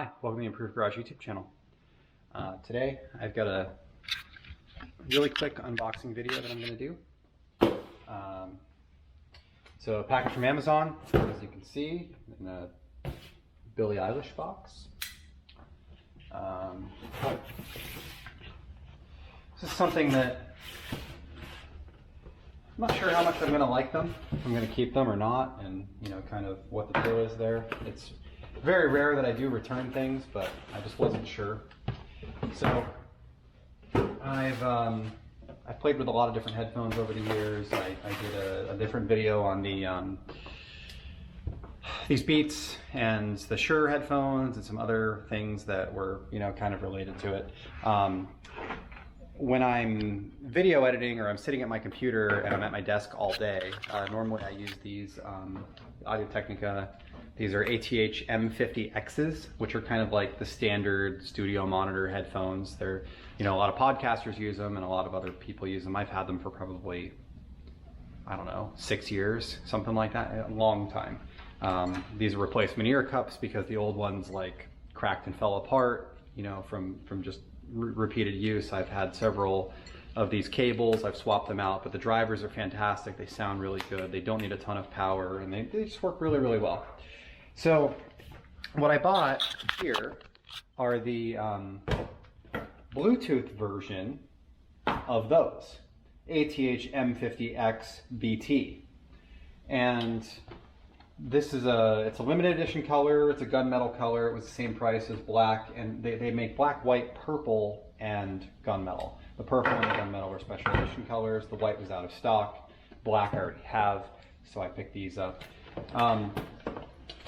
Hi, welcome to the Improved Garage YouTube channel. Today I've got a really quick unboxing video that I'm going to do. So a package from Amazon, as you can see, in a Billie Eilish box. This is something that I'm not sure how much I'm going to like them, if I'm going to keep them or not, and kind of what the deal is there. It's very rare that I do return things, but I just wasn't sure. So I've played with a lot of different headphones over the years. I did a different video on the these Beats and the Shure headphones and some other things that were kind of related to it. When I'm video editing or I'm sitting at my computer and I'm at my desk all day, normally I use these Audio Technica. These are ATH-M50x's, which are kind of like the standard studio monitor headphones. They're, a lot of podcasters use them and a lot of other people use them. I've had them for probably, I don't know, 6 years, something like that, a long time. These are replacement ear cups because the old ones like cracked and fell apart, from just repeated use. I've had several of these cables. I've swapped them out, but the drivers are fantastic. They sound really good. They don't need a ton of power, and they just work really, really well. So what I bought here are the Bluetooth version of those, ATH-M50xBT. And this is it's a limited edition color. It's a gunmetal color. It was the same price as black, and they make black, white, purple, and gunmetal. The purple and the gunmetal were special edition colors. The white was out of stock. Black I already have, so I picked these up.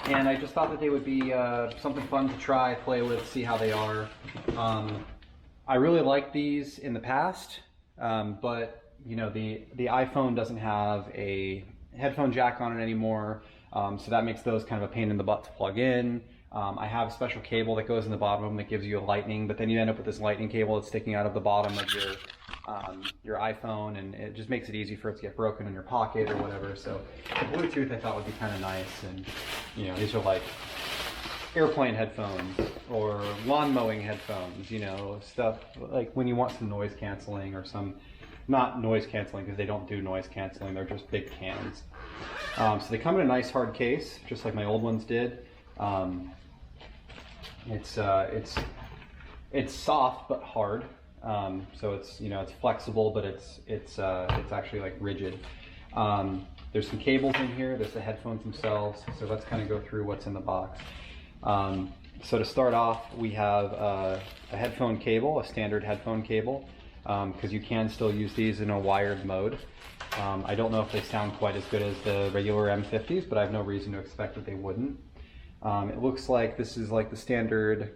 And I just thought that they would be something fun to try, play with, see how they are. I really liked these in the past, but the iPhone doesn't have a headphone jack on it anymore, so that makes those kind of a pain in the butt to plug in. I have a special cable that goes in the bottom of them that gives you a lightning, but then you end up with this lightning cable that's sticking out of the bottom of your iPhone, and it just makes it easy for it to get broken in your pocket or whatever. So the Bluetooth I thought would be kind of nice, and these are like airplane headphones or lawn mowing headphones, stuff like when you want some noise canceling or some, not noise canceling because they don't do noise canceling, they're just big cans. So they come in a nice hard case, just like my old ones did. It's soft but hard. So it's it's flexible, but it's actually like rigid. There's some cables in here. There's the headphones themselves. So let's kind of go through what's in the box. So to start off, we have a headphone cable, a standard headphone cable, because you can still use these in a wired mode. I don't know if they sound quite as good as the regular M50s, but I have no reason to expect that they wouldn't. It looks like this is like the standard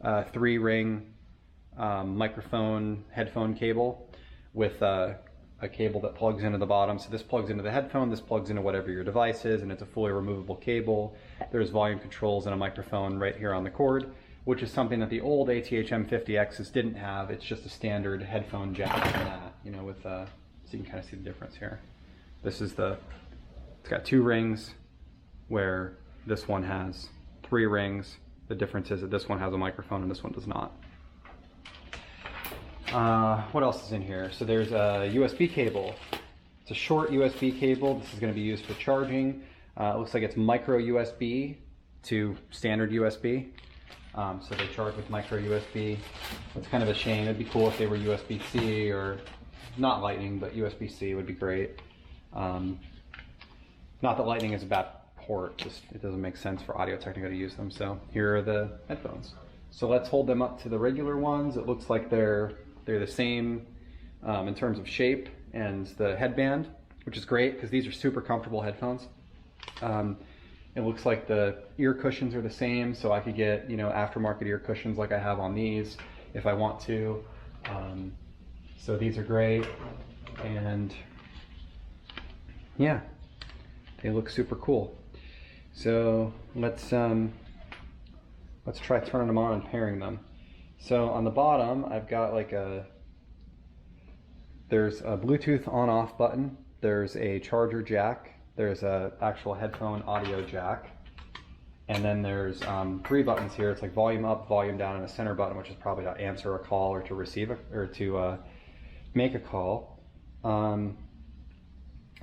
3-ring microphone headphone cable with a cable that plugs into the bottom. So this plugs into the headphone, this plugs into whatever your device is, and it's a fully removable cable. There's volume controls and a microphone right here on the cord, which is something that the old ATH-M50x's didn't have. It's just a standard headphone jack on that, with so you can kind of see the difference here. This is it's got 2 rings where this one has 3 rings. The difference is that this one has a microphone and this one does not. What else is in here? So there's a USB cable. It's a short USB cable. This is going to be used for charging. It looks like it's micro USB to standard USB. So they charge with micro USB. It's kind of a shame. It'd be cool if they were USB-C or not Lightning, but USB-C would be great. Not that Lightning is a bad port, just it doesn't make sense for Audio Technica to use them. So here are the headphones. So let's hold them up to the regular ones. It looks like they're the same in terms of shape and the headband, which is great because these are super comfortable headphones. It looks like the ear cushions are the same, so I could get aftermarket ear cushions like I have on these if I want to. So these are great, and yeah, they look super cool. So let's try turning them on and pairing them. So on the bottom, I've got like there's a Bluetooth on-off button. There's a charger jack. There's a actual headphone audio jack. And then there's 3 buttons here. It's like volume up, volume down, and a center button, which is probably to answer a call or to receive or to make a call. I'm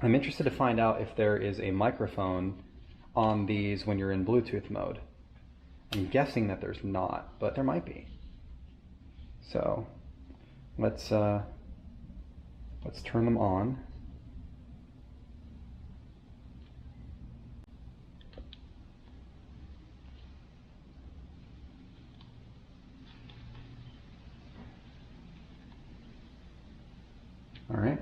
interested to find out if there is a microphone on these when you're in Bluetooth mode. I'm guessing that there's not, but there might be. So let's turn them on. All right.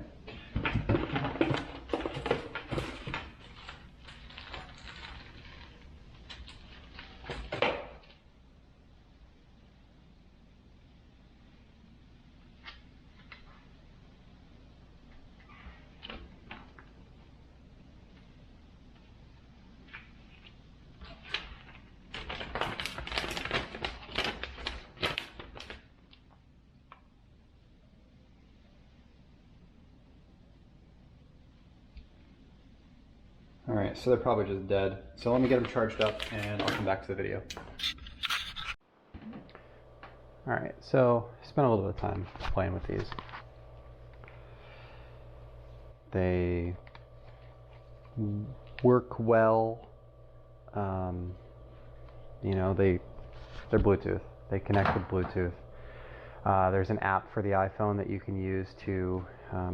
All right, so they're probably just dead. So let me get them charged up and I'll come back to the video. All right, so I spent a little bit of time playing with these. They work well. You know, they're Bluetooth. They connect with Bluetooth. There's an app for the iPhone that you can use to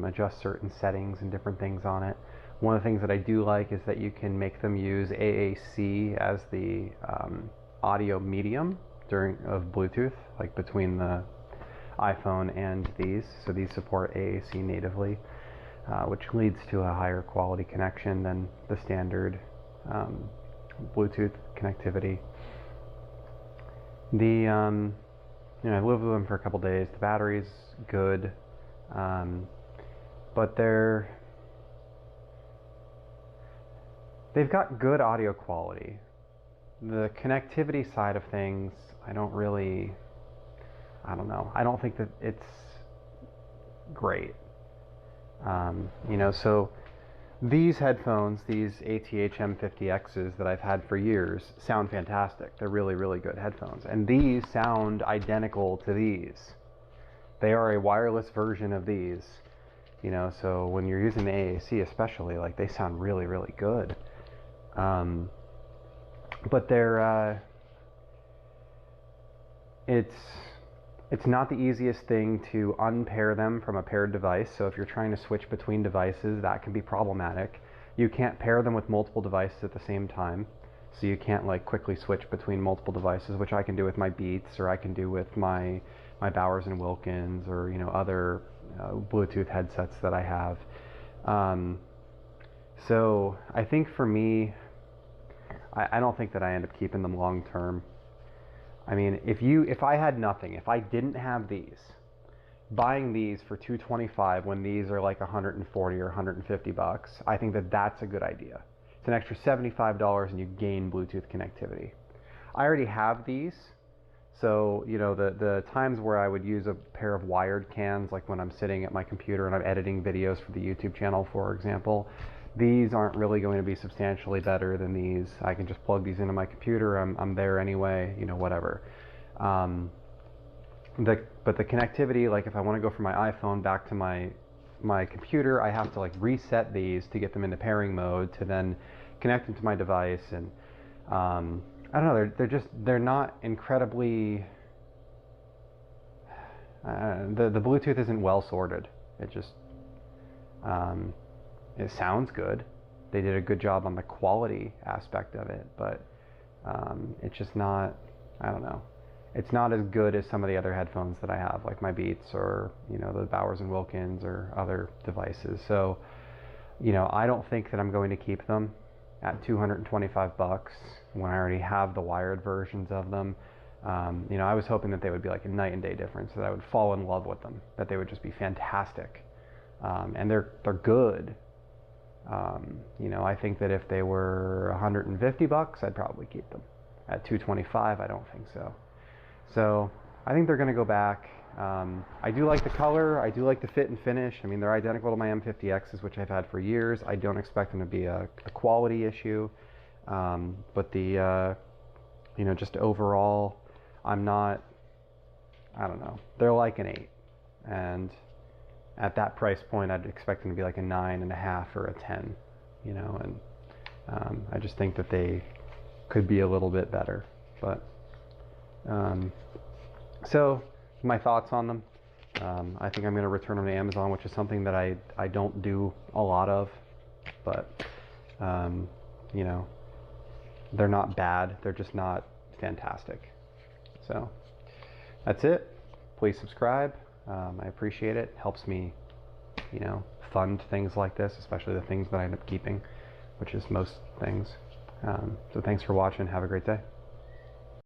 adjust certain settings and different things on it. One of the things that I do like is that you can make them use AAC as the audio medium of Bluetooth, like between the iPhone and these. So these support AAC natively, which leads to a higher quality connection than the standard Bluetooth connectivity. You know, I've lived with them for a couple days. The battery's good, but they've got good audio quality. The connectivity side of things, I don't know. I don't think that it's great. You know, so these headphones, these ATH-M50x's that I've had for years, sound fantastic. They're really, really good headphones. And these sound identical to these. They are a wireless version of these. You know, so when you're using the AAC especially, like, they sound really, really good. But it's not the easiest thing to unpair them from a paired device. So if you're trying to switch between devices, that can be problematic. You can't pair them with multiple devices at the same time. So you can't like quickly switch between multiple devices, which I can do with my Beats, or I can do with my Bowers and Wilkins, or, you know, other Bluetooth headsets that I have. So I think for me, I don't think that I end up keeping them long term. I mean, if I had nothing, if I didn't have these, buying these for $225 when these are like $140 or $150, I think that that's a good idea. It's an extra $75 and you gain Bluetooth connectivity. I already have these, so, you know, the times where I would use a pair of wired cans, like when I'm sitting at my computer and I'm editing videos for the YouTube channel, for example, these aren't really going to be substantially better than these. I can just plug these into my computer. I'm there anyway, you know, whatever. But the connectivity, like if I want to go from my iPhone back to my computer, I have to like reset these to get them into pairing mode to then connect them to my device. And I don't know, they're not incredibly, the Bluetooth isn't well sorted. It just, it sounds good. They did a good job on the quality aspect of it, but it's just not, I don't know. It's not as good as some of the other headphones that I have, like my Beats or, you know, the Bowers and Wilkins or other devices. So, you know, I don't think that I'm going to keep them at $225 when I already have the wired versions of them. You know, I was hoping that they would be like a night and day difference, that I would fall in love with them, that they would just be fantastic. And they're good. You know, I think that if they were $150, I'd probably keep them. At $225, I don't think so. So I think they're going to go back. I do like the color. I do like the fit and finish. I mean, they're identical to my M50Xs, which I've had for years. I don't expect them to be a quality issue. But the you know, just overall, I'm not, I don't know, they're like an 8. And at that price point, I'd expect them to be like a 9.5 or a 10, you know, and I just think that they could be a little bit better. But so my thoughts on them. I think I'm going to return them to Amazon, which is something that I don't do a lot of, but you know, they're not bad. They're just not fantastic. So that's it. Please subscribe. I appreciate it. Helps me, you know, fund things like this, especially the things that I end up keeping, which is most things. So thanks for watching. Have a great day.